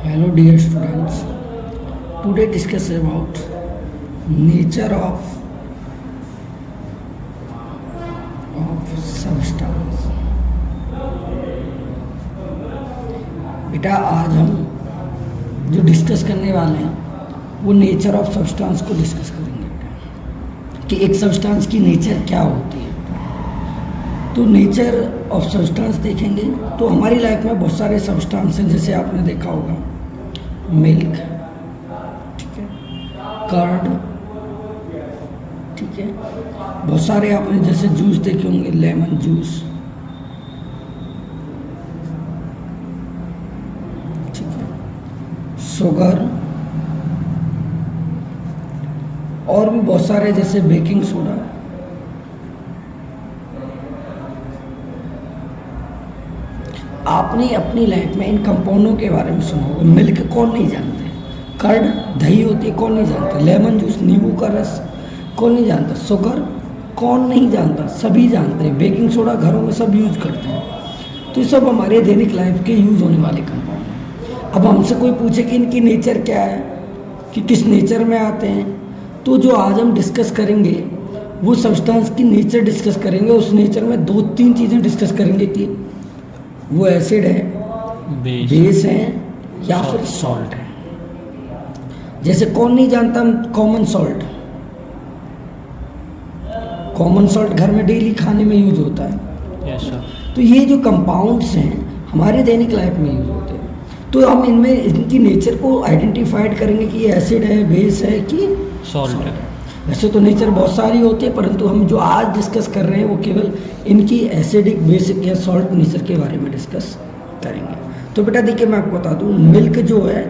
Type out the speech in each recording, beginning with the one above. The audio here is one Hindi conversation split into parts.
Hello dear students, today discuss about nature of substance. बेटा आज हम जो डिस्कस करने वाले हैं वो नेचर ऑफ सब्सटेंस को डिस्कस करेंगे बेटा, कि एक सब्सटेंस की नेचर क्या होती है। तो नेचर ऑफ सब्सटेंस देखेंगे तो हमारी लाइफ में बहुत सारे सब्सटेंस हैं, जैसे आपने देखा होगा मिल्क, ठीक है, कर्ड, ठीक है, बहुत सारे आपने जैसे जूस देखे होंगे, लेमन जूस, ठीक है, शुगर, और भी बहुत सारे जैसे बेकिंग सोडा, आपने अपनी लाइफ में इन कंपाउंडों के बारे में सुना होगा। मिल्क कौन नहीं जानते, कर्ड दही होती है कौन नहीं जानता, लेमन जूस नींबू का रस कौन नहीं जानता, शुगर कौन नहीं जानता, सभी जानते हैं, बेकिंग सोडा घरों में सब यूज करते हैं। तो ये सब हमारे दैनिक लाइफ के यूज होने वाले कंपाउंड हैं। अब हमसे कोई पूछे कि इनकी नेचर क्या है, कि किस नेचर में आते हैं, तो जो आज हम डिस्कस करेंगे वो सब्सटेंस की नेचर डिस्कस करेंगे। उस नेचर में 2-3 चीज़ें डिस्कस करेंगे कि वो एसिड है, बेस है या फिर सॉल्ट है। जैसे कौन नहीं जानता कॉमन सॉल्ट, कॉमन सॉल्ट घर में डेली खाने में यूज होता है। Yes sir. तो ये जो कंपाउंड्स हैं हमारे दैनिक लाइफ में यूज होते हैं, तो हम इनमें इनकी नेचर को आइडेंटिफाइड करेंगे कि ये एसिड है, बेस है कि सॉल्ट है। वैसे तो नेचर बहुत सारी होती है, परंतु हम जो आज डिस्कस कर रहे हैं वो केवल इनकी एसिडिक, बेसिक या सॉल्ट नेचर के बारे में डिस्कस करेंगे। तो बेटा देखिए मैं आपको बता दूं, मिल्क जो है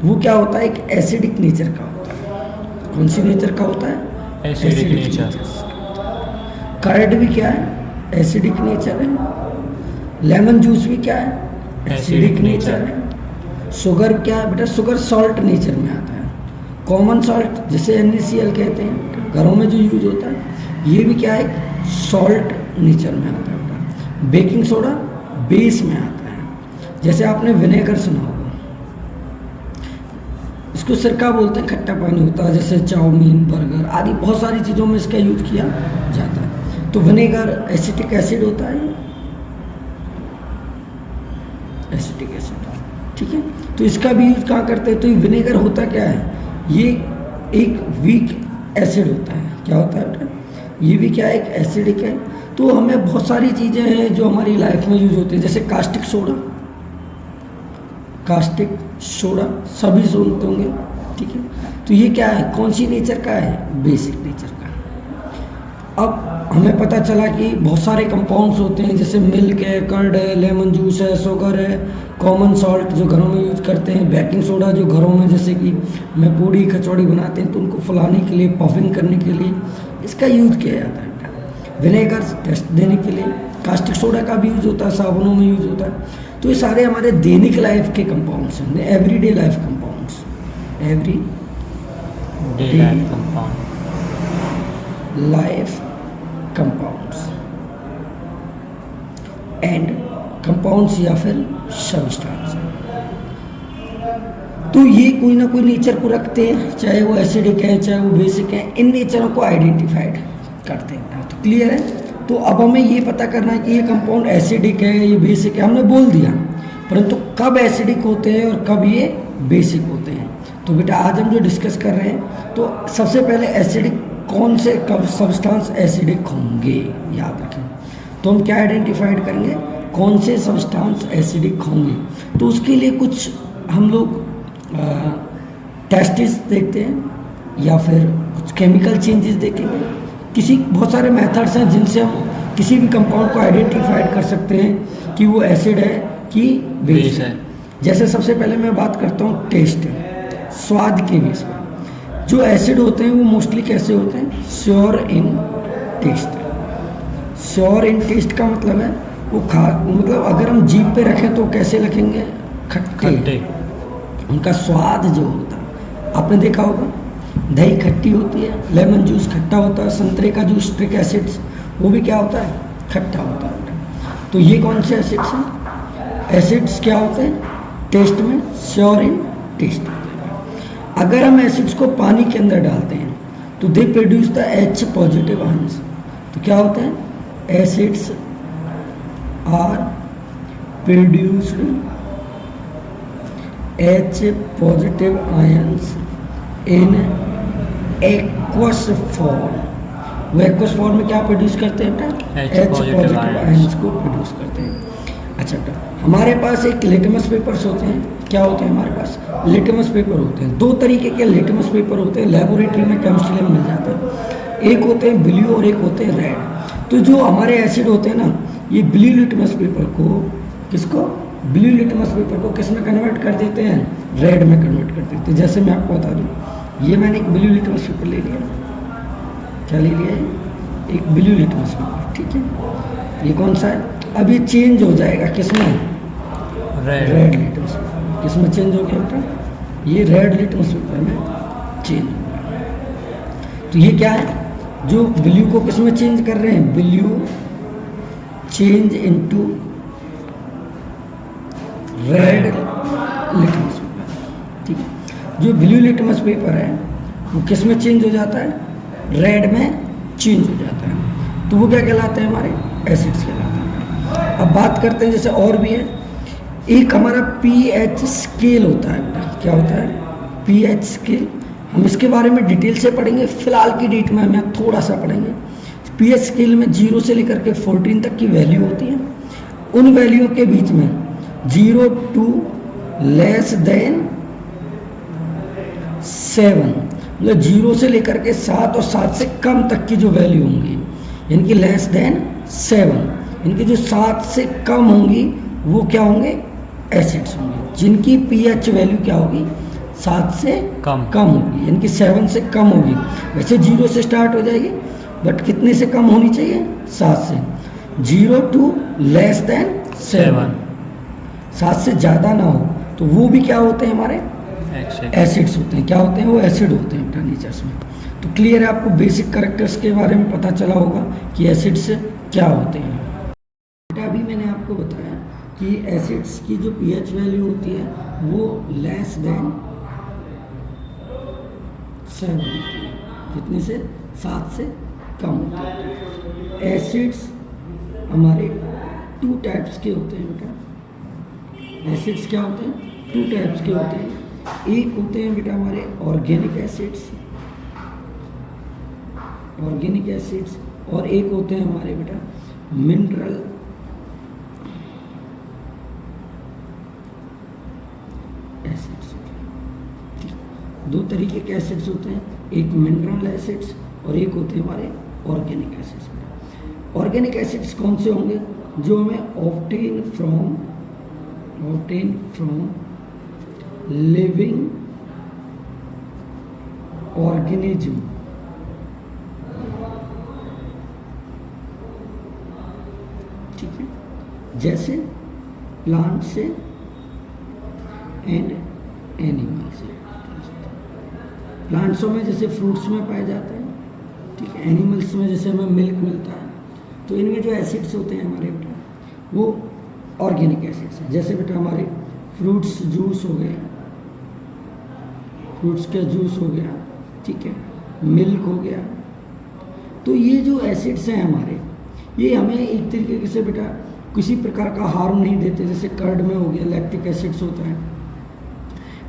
वो क्या होता है, एक एसिडिक नेचर का होता है। कौन सी नेचर का होता है? Acidic nature. कर्ड भी क्या है? एसिडिक नेचर है। लेमन जूस भी क्या है? एसिडिक नेचर है। शुगर क्या है बेटा? शुगर सॉल्ट नेचर में आता है। कॉमन सॉल्ट जिसे NaCl कहते हैं, घरों में जो यूज होता है, ये भी क्या है? सॉल्ट नेचर में आता है बेटा। बेकिंग सोडा बेस में आता है। जैसे आपने विनेगर सुना होगा, इसको सिरका बोलते हैं, खट्टा पानी होता है, जैसे चाउमीन, बर्गर आदि बहुत सारी चीज़ों में इसका यूज किया जाता है। तो विनेगर एसिटिक एसिड होता है, एसिटिक एसिड, ठीक है। तो इसका भी यूज कहाँ करते हैं? तो ये विनेगर होता क्या है? ये एक वीक एसिड होता है। क्या होता है बेटा? ये भी क्या है? एक एसिडिक है। तो हमें बहुत सारी चीज़ें हैं जो हमारी लाइफ में यूज होती है, जैसे कास्टिक सोडा, कास्टिक सोडा सभी सुनते होंगे, ठीक है। तो ये क्या है? कौन सी नेचर का है? बेसिक नेचर का। अब हमें पता चला कि बहुत सारे कंपाउंड्स होते हैं, जैसे मिल्क है, कर्ड है, लेमन जूस है, शुगर है, कॉमन सॉल्ट जो घरों में यूज करते हैं, बेकिंग सोडा जो घरों में जैसे कि में पूड़ी कचौड़ी बनाते हैं तो उनको फुलाने के लिए, पफिंग करने के लिए इसका यूज किया जाता है। विनेगर टेस्ट देने के लिए, कास्टिक सोडा का भी यूज होता है, साबुनों में यूज होता है। तो ये सारे हमारे दैनिक लाइफ के कंपाउंड्स हैं, everyday life compounds, every day life compound, life compounds and compounds या फिर सब्सटेंस। तो ये कोई ना कोई नेचर को रखते हैं, चाहे वो एसिडिक है चाहे वो बेसिक है, इन नेचरों को आइडेंटिफाइड करते हैं। तो क्लियर है? तो अब हमें ये पता करना है कि ये कंपाउंड एसिडिक है, ये बेसिक है, हमने बोल दिया, परंतु कब एसिडिक होते हैं और कब ये बेसिक होते हैं। तो बेटा आज हम जो डिस्कस कर रहे हैं, तो सबसे पहले एसिडिक कौन से कब सब्सटेंस एसिडिक होंगे, याद रखें। तो हम क्या आइडेंटिफाइड करेंगे, कौन से सब्सटेंस एसिडिक होंगे। तो उसके लिए कुछ हम लोग टेस्टिस देखते हैं या फिर कुछ केमिकल चेंजेस देखेंगे। बहुत सारे मेथड्स हैं जिनसे हम किसी भी कंपाउंड को आइडेंटिफाइड कर सकते हैं कि वो एसिड है कि बेस है। जैसे सबसे पहले मैं बात करता हूँ टेस्ट, स्वाद के बेस पर। जो एसिड होते हैं वो मोस्टली कैसे होते हैं? Sure in test. Sure in test का मतलब है वो मतलब अगर हम जीभ पे रखें तो कैसे रखेंगे? खट्टे। उनका स्वाद जो होता है आपने देखा होगा, दही खट्टी होती है, लेमन जूस खट्टा होता है, संतरे का जूस स्ट्रिक एसिड्स वो भी क्या होता है? खट्टा होता है। तो ये कौन से एसिड्स हैं? एसिड्स क्या होते हैं? टेस्ट में, श्योर इन टेस्ट। अगर हम एसिड्स को पानी के अंदर डालते हैं तो they produce the H positive ions. तो क्या होता है, acids are produced H positive ions in aqueous form. वो एक्वस फॉर्म में क्या प्रोड्यूस करते हैं बेटा, H पॉजिटिव आयंस को प्रोड्यूस करते हैं। अच्छा बेटा, हमारे पास एक लिटमस पेपर्स होते हैं। क्या होते हैं हमारे पास, लिटमस पेपर होते हैं। दो तरीके के लिटमस पेपर होते हैं, लेबोरेटरी में केमिस्ट्री में मिल जाता है। एक होते हैं ब्लू और एक होते हैं रेड। तो जो हमारे एसिड होते हैं ना, ये ब्लू लिटमस पेपर को, किसको, ब्लू लिटमस पेपर को किस में कन्वर्ट कर देते हैं, रेड में कन्वर्ट कर देते हैं। जैसे मैं आपको बता दूँ, ये मैंने एक ब्लू लिटमस पेपर ले लिया। क्या ले लिया है, एक ब्लू लिटमस पेपर, ठीक है। ये कौन सा है, अब ये चेंज हो जाएगा किसमें, रेड लिटमस पेपर। किसमें चेंज हो गया बेटा, ये रेड लिटमस पेपर में चेंज हो गया। तो ये क्या है, जो ब्लू को किसमें चेंज कर रहे हैं, blue change into red litmus paper, ठीक है। जो ब्लू लिटमस पेपर है वो किस में चेंज हो जाता है, रेड में चेंज हो जाता है। तो वो क्या कहलाते हैं, हमारे एसिड्स कहलाते हैं। अब बात करते हैं, जैसे और भी है, एक हमारा pH स्केल होता है बेटा। क्या होता है, pH स्केल। हम इसके बारे में डिटेल से पढ़ेंगे, फिलहाल की डेट में हम यहाँ थोड़ा सा पढ़ेंगे। pH स्केल में 0 से लेकर के 14 तक की वैल्यू होती है। उन वैल्यू के बीच में 0 to लेस देन 7, मतलब 0 से लेकर के 7 और 7 से कम तक की जो वैल्यू होंगी, इनकी लेस देन 7, इनकी जो 7 से कम होंगी वो क्या होंगे, एसिड्स होंगे। जिनकी pH वैल्यू क्या होगी, 7 से कम होगी, इनकी 7 से कम होगी। वैसे 0 से स्टार्ट हो जाएगी, बट कितने से कम होनी चाहिए, 7 से। 0 to लेस देन 7, 7 से ज़्यादा ना हो, तो वो भी क्या होते हैं, हमारे एसिड्स होते हैं। क्या होते हैं, वो एसिड होते हैं बेटा नेचर्स में। तो क्लियर है, आपको बेसिक कैरेक्टर्स के बारे में पता चला होगा कि एसिड्स क्या होते हैं। बेटा अभी मैंने आपको बताया कि एसिड्स की जो pH वैल्यू होती है वो लेस देन 7 होती है। कितने से, 7 से कम होती है। एसिड्स हमारे 2 टाइप्स के होते हैं बेटा। एसिड्स क्या होते हैं, 2 टाइप्स के होते हैं। एक होते हैं बेटा हमारे ऑर्गेनिक एसिड्स, ऑर्गेनिक एसिड्स, और एक होते हैं हमारे बेटा मिनरल एसिड्स। दो तरीके के एसिड्स होते हैं, एक मिनरल एसिड्स और एक होते हैं हमारे ऑर्गेनिक एसिड्स। ऑर्गेनिक एसिड्स कौन से होंगे, जो हमें ऑब्टेन फ्रॉम लिविंग ऑर्गेनिज्म, ठीक है, जैसे प्लांट से एंड एनिमल से। प्लांट्सों में जैसे फ्रूट्स में पाया जाता है, ठीक है, एनिमल्स में जैसे हमें मिल्क मिलता है। तो इनमें जो एसिड्स होते हैं हमारे बेटा, वो ऑर्गेनिक एसिड्स हैं। जैसे बेटा हमारे फ्रूट्स जूस हो गए, फ्रूट्स का जूस हो गया, ठीक है, मिल्क हो गया। तो ये जो एसिड्स हैं हमारे, ये हमें एक तरीके से बेटा किसी प्रकार का हार्म नहीं देते। जैसे कर्ड में हो गया, लैक्टिक एसिड्स होता है।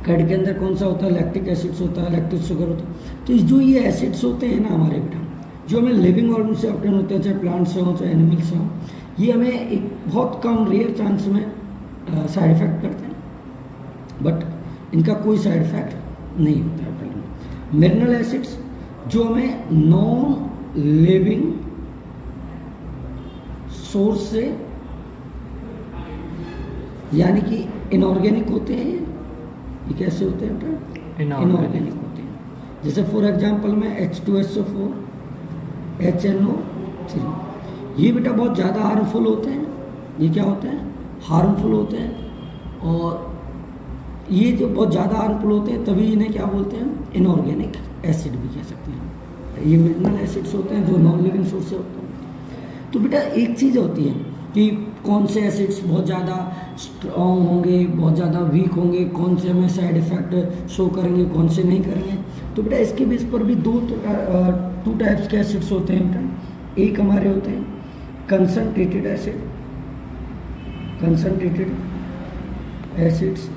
कर्ड के अंदर कौन सा होता है, लैक्टिक एसिड्स होता है, लैक्टिक शुगर होता है। तो जो ये एसिड्स होते हैं ना हमारे बेटा, जो हमें लिविंग ऑर्गन से ऑब्टेन होते हैं, चाहे प्लांट से हो चाहे एनिमल से हो, ये हमें एक बहुत कम रेयर चांस में साइड इफेक्ट करते हैं, बट इनका कोई साइड इफेक्ट नहीं होता है। मिनरल एसिड्स जो हमें नॉन लिविंग सोर्स से, यानी कि इनऑर्गेनिक होते हैं। ये कैसे होते हैं बेटा, इनऑर्गेनिक होते हैं। जैसे फॉर एग्जांपल में H2SO4, HNO3, ये बेटा बहुत ज़्यादा हार्मफुल होते हैं। ये क्या होते हैं, हार्मफुल होते हैं। और ये जो बहुत ज़्यादा हार्मफुल होते हैं, तभी इन्हें क्या बोलते हैं, इनऑर्गेनिक एसिड भी कह सकते हैं। ये मिनरल एसिड्स होते हैं जो नॉन लिविंग सोर्स से होते हैं। तो बेटा एक चीज़ होती है कि कौन से एसिड्स बहुत ज़्यादा स्ट्रॉन्ग होंगे, बहुत ज़्यादा वीक होंगे, कौन से हमें साइड इफेक्ट शो करेंगे, कौन से नहीं करेंगे। तो बेटा इसके बेस पर भी टू टाइप्स के एसिड्स होते हैं बेटा। एक हमारे होते हैं कंसनट्रेटेड एसिड, कंसनट्रेटेड एसिड्स,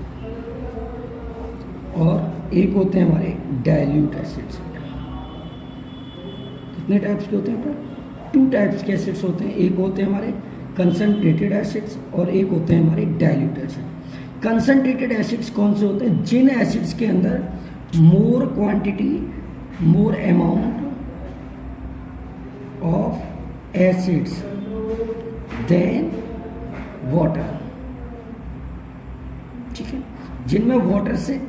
और एक होते हैं हमारे डाइल्यूट एसिड्स। कितने टाइप्स के होते हैं बेटा? 2 टाइप्स के एसिड्स होते हैं। एक होते हैं हमारे कंसनट्रेटेड एसिड्स और एक होते हैं हमारे डाइल्यूट एसिड। कंसनट्रेटेड एसिड्स कौन से होते हैं? जिन एसिड्स के अंदर more quantity, more amount of acids than water. ठीक है, जिनमें वाटर से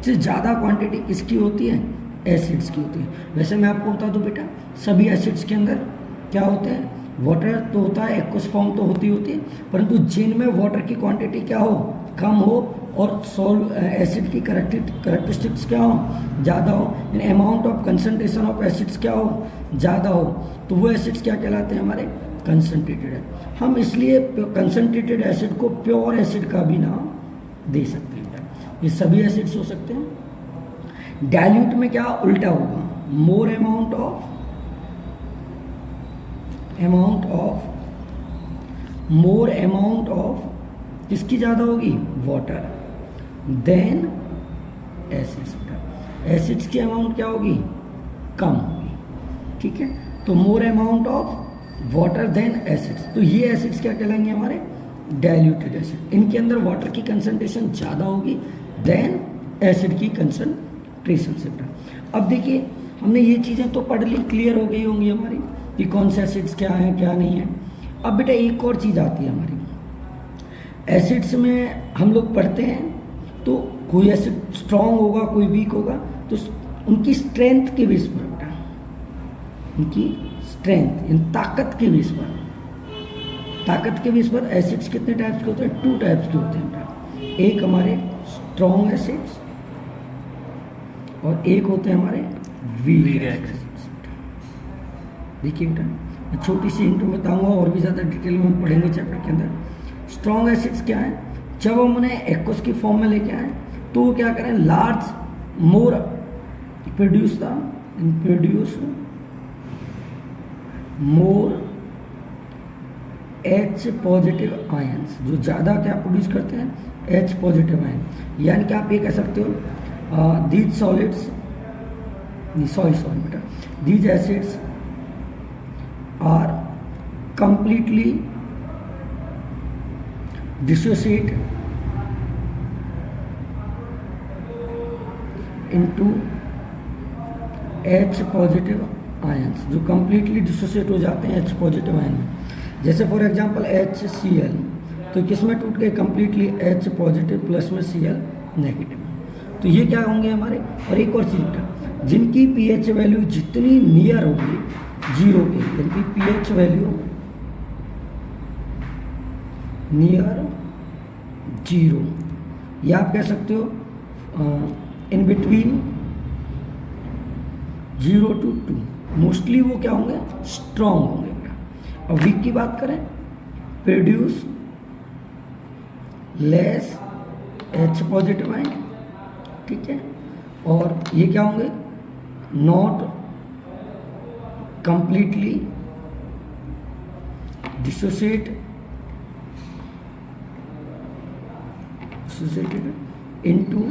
ज़्यादा क्वांटिटी किसकी होती है? एसिड्स की होती है। वैसे मैं आपको बता दूं बेटा, सभी एसिड्स के अंदर क्या होते हैं? वाटर तो होता है, एक्वस फॉर्म तो होती है, परंतु जिनमें वाटर की क्वांटिटी क्या हो, कम हो, और सॉल्व एसिड की करेक्टरिस्टिक्स क्या हो, ज़्यादा हो, यानी amount of concentration of acids क्या हो, ज़्यादा हो, तो वो एसिड्स क्या कहलाते हैं? हमारे कंसनट्रेटेड है। हम इसलिए कंसनट्रेटेड एसिड को प्योर एसिड का भी नाम दे सकते हैं। ये सभी एसिड्स हो सकते हैं। डाइल्यूट में क्या उल्टा होगा? मोर अमाउंट ऑफ किसकी ज़्यादा होगी? Water than acids. एसिड्स की अमाउंट क्या होगी? कम होगी। ठीक है, तो more amount of water than acids. तो ये एसिड्स क्या कहलाएंगे? हमारे डाइल्यूटेड एसिड। इनके अंदर वाटर की कंसंट्रेशन ज़्यादा होगी देन एसिड की कंसंट्रेशन से। अब देखिए, हमने ये चीज़ें तो पढ़ ली, क्लियर हो गई होंगी हमारी कि कौन से एसिड्स क्या हैं क्या नहीं है। अब बेटा एक और चीज़ आती है हमारी, एसिड्स में हम लोग पढ़ते हैं तो कोई एसिड स्ट्रॉन्ग होगा, कोई वीक होगा, तो उनकी स्ट्रेंथ के बेस पर बेटा, उनकी स्ट्रेंथ यानी ताकत के बेस पर, ताकत के बेस पर एसिड्स कितने टाइप्स के होते हैं? 2 टाइप्स के होते हैं बेटा। एक हमारे स्ट्रॉन्ग एसिड्स और एक होते हैं हमारे वीक एसिड्स। देखिए बेटा, मैं छोटी सी हिंट में बताऊंगा, और भी ज़्यादा डिटेल में हम पढ़ेंगे चैप्टर के अंदर। स्ट्रॉन्ग एसिड्स क्या है? जब हम उन्हें एक्वस की फॉर्म में लेके आए तो वो क्या करें? Large more produce more H positive ions, जो ज़्यादा क्या प्रोड्यूस करते हैं? H positive ion. यानी कि आप ये कह सकते हो दीज सॉलिड्स, सॉरी बेटा, these acids are completely dissociate into H positive ions, जो कंप्लीटली डिसोसिएट हो जाते हैं H पॉजिटिव आयन में। जैसे फॉर एग्जांपल HCl, तो किस में टूट गए? कंप्लीटली H पॉजिटिव प्लस में Cl नेगेटिव। तो ये क्या होंगे हमारे? और एक और चीज़ बेटा, जिनकी pH वैल्यू जितनी नियर होगी 0 के, यानी कि pH वैल्यू नियर 0, या आप कह सकते हो इन बिटवीन 0 to 2, मोस्टली वो क्या होंगे? स्ट्रॉन्ग होंगे। और वीक की बात करें, produce less H positive ion. ठीक है, और ये क्या होंगे? Not completely dissociated into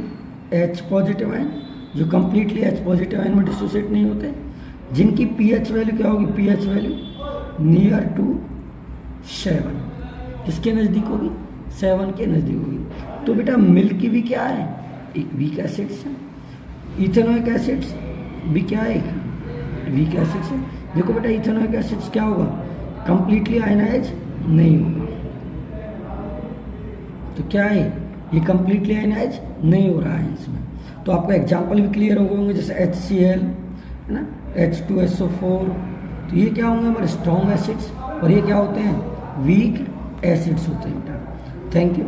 H positive ion, जो कंप्लीटली H पॉजिटिव आयन में डिसोसिएट नहीं होते, जिनकी pH वैल्यू क्या होगी? pH वैल्यू नियर टू 7, किसके नज़दीक होगी? 7 के नज़दीक होगी। तो बेटा मिल्क भी क्या है? एक वीक एसिड्स है। इथेनोइक एसिड्स भी क्या है? एक वीक एसिड्स है। देखो बेटा, इथेनोइक एसिड्स क्या होगा? कंप्लीटली आयनाइज नहीं होगा। तो क्या है? ये कंप्लीटली आयनाइज नहीं हो रहा है इसमें। तो आपका एग्जाम्पल भी क्लियर हो गए होंगे, जैसे HCl है ना, H2SO4। तो ये क्या होंगे? हमारे स्ट्रॉन्ग एसिड्स, और ये क्या होते हैं? वीक एसिड्स होते हैं बेटा। Thank you.